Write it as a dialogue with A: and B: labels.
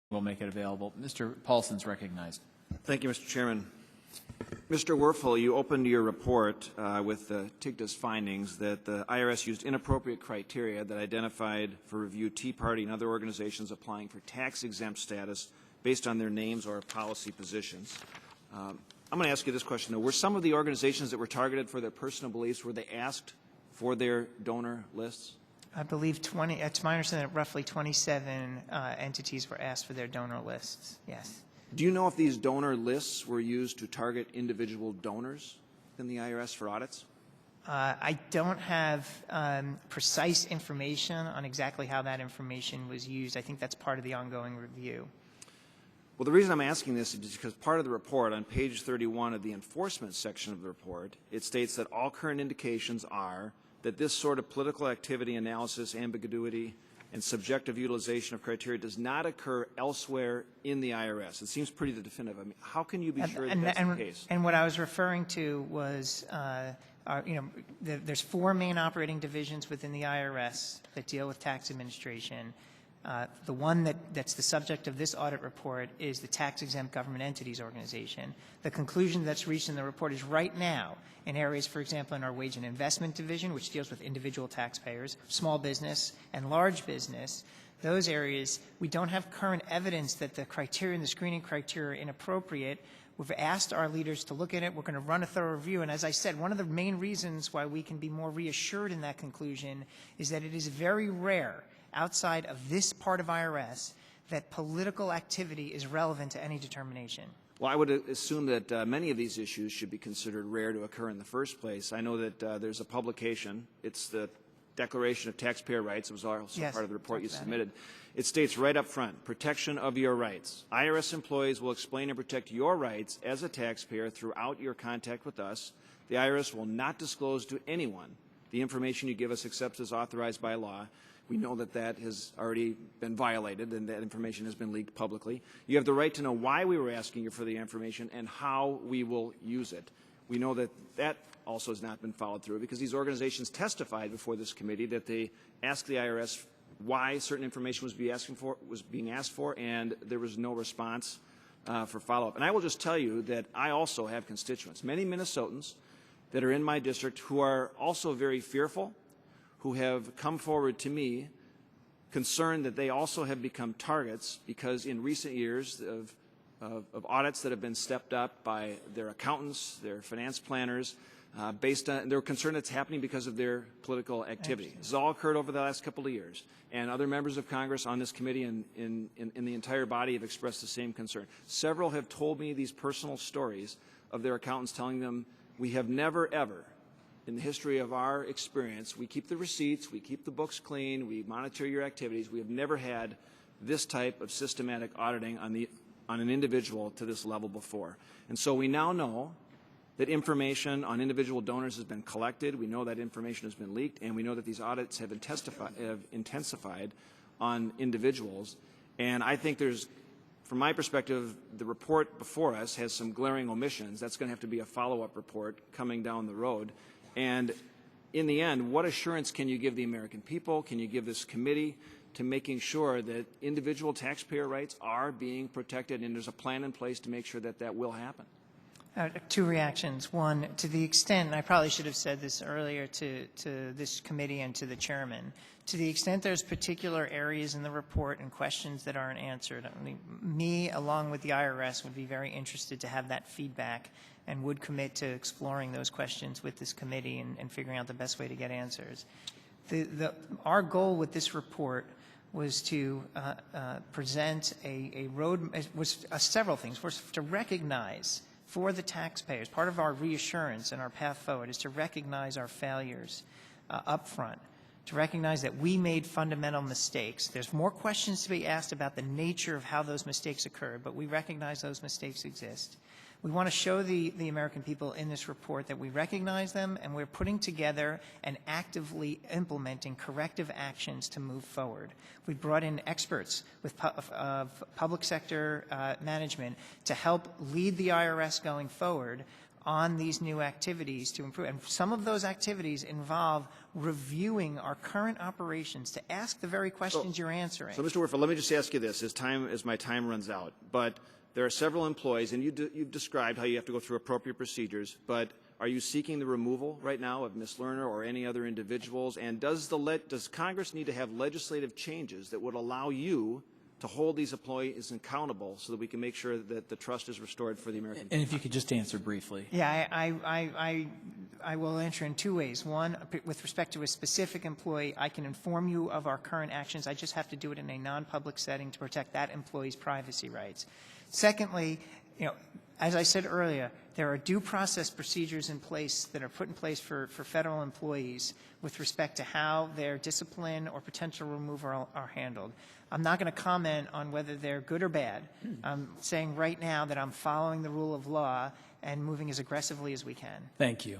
A: We'll make it available. Mr. Paulsen's recognized.
B: Thank you, Mr. Chairman. Mr. Werfel, you opened your report with the TIGTA's findings that the IRS used inappropriate criteria that identified for review Tea Party and other organizations applying for tax-exempt status based on their names or policy positions. I'm going to ask you this question, though. Were some of the organizations that were targeted for their personal beliefs, were they asked for their donor lists?
C: I believe 20, it's my understanding that roughly 27 entities were asked for their donor lists, yes.
B: Do you know if these donor lists were used to target individual donors in the IRS for audits?
C: I don't have precise information on exactly how that information was used. I think that's part of the ongoing review.
B: Well, the reason I'm asking this is because part of the report, on page 31 of the enforcement section of the report, it states that all current indications are that this sort of political activity analysis, ambiguity, and subjective utilization of criteria does not occur elsewhere in the IRS. It seems pretty definitive. I mean, how can you be sure that that's the case?
C: And what I was referring to was, there's 4 main operating divisions within the IRS that deal with tax administration. The one that's the subject of this audit report is the Tax-Exempt Government Entities Organization. The conclusion that's reached in the report is right now in areas, for example, in our Wage and Investment Division, which deals with individual taxpayers, small business, and large business, those areas, we don't have current evidence that the criteria and the screening criteria are inappropriate. We've asked our leaders to look at it. We're going to run a thorough review. And as I said, one of the main reasons why we can be more reassured in that conclusion is that it is very rare outside of this part of IRS that political activity is relevant to any determination.
B: Well, I would assume that many of these issues should be considered rare to occur in the first place. I know that there's a publication. It's the Declaration of Taxpayer Rights. It was also part of the report you submitted. It states right up front, protection of your rights. IRS employees will explain and protect your rights as a taxpayer throughout your contact with us. The IRS will not disclose to anyone the information you give us except as authorized by law. We know that that has already been violated and that information has been leaked publicly. You have the right to know why we were asking you for the information and how we will use it. We know that that also has not been followed through because these organizations testified before this committee that they asked the IRS why certain information was being asked for, and there was no response for follow-up. And I will just tell you that I also have constituents, many Minnesotans that are in my district who are also very fearful, who have come forward to me concerned that they also have become targets because in recent years of audits that have been stepped up by their accountants, their finance planners, based on they're concerned it's happening because of their political activity. This has all occurred over the last couple of years, and other members of Congress on this committee and in the entire body have expressed the same concern. Several have told me these personal stories of their accountants telling them, we have never, ever, in the history of our experience, we keep the receipts, we keep the books clean, we monitor your activities. We have never had this type of systematic auditing on an individual to this level before. And so we now know that information on individual donors has been collected. We know that information has been leaked, and we know that these audits have intensified on individuals. And I think there's, from my perspective, the report before us has some glaring omissions. That's going to have to be a follow-up report coming down the road. And in the end, what assurance can you give the American people, can you give this committee to making sure that individual taxpayer rights are being protected and there's a plan in place to make sure that that will happen?
C: 2 reactions. One, to the extent, and I probably should have said this earlier to this committee and to the chairman, to the extent there's particular areas in the report and questions that aren't answered, I mean, me, along with the IRS, would be very interested to have that feedback and would commit to exploring those questions with this committee and figuring out the best way to get answers. Our goal with this report was to present a road, was several things. First, to recognize for the taxpayers, part of our reassurance and our path forward is to recognize our failures up front, to recognize that we made fundamental mistakes. There's more questions to be asked about the nature of how those mistakes occurred, but we recognize those mistakes exist. We want to show the American people in this report that we recognize them and we're putting together and actively implementing corrective actions to move forward. We brought in experts with public sector management to help lead the IRS going forward on these new activities to improve. And some of those activities involve reviewing our current operations to ask the very questions you're answering.
B: So, Mr. Werfel, let me just ask you this as my time runs out. But there are several employees, and you've described how you have to go through appropriate procedures, but are you seeking the removal right now of Ms. Lerner or any other individuals? And does Congress need to have legislative changes that would allow you to hold these employees accountable so that we can make sure that the trust is restored for the American people?
A: And if you could just answer briefly.
C: Yeah, I will answer in two ways. One, with respect to a specific employee, I can inform you of our current actions. I just have to do it in a non-public setting to protect that employee's privacy rights. Secondly, as I said earlier, there are due process procedures in place that are put in place for federal employees with respect to how their discipline or potential removal are handled. I'm not going to comment on whether they're good or bad. I'm saying right now that I'm following the rule of law and moving as aggressively as we can.
A: Thank you.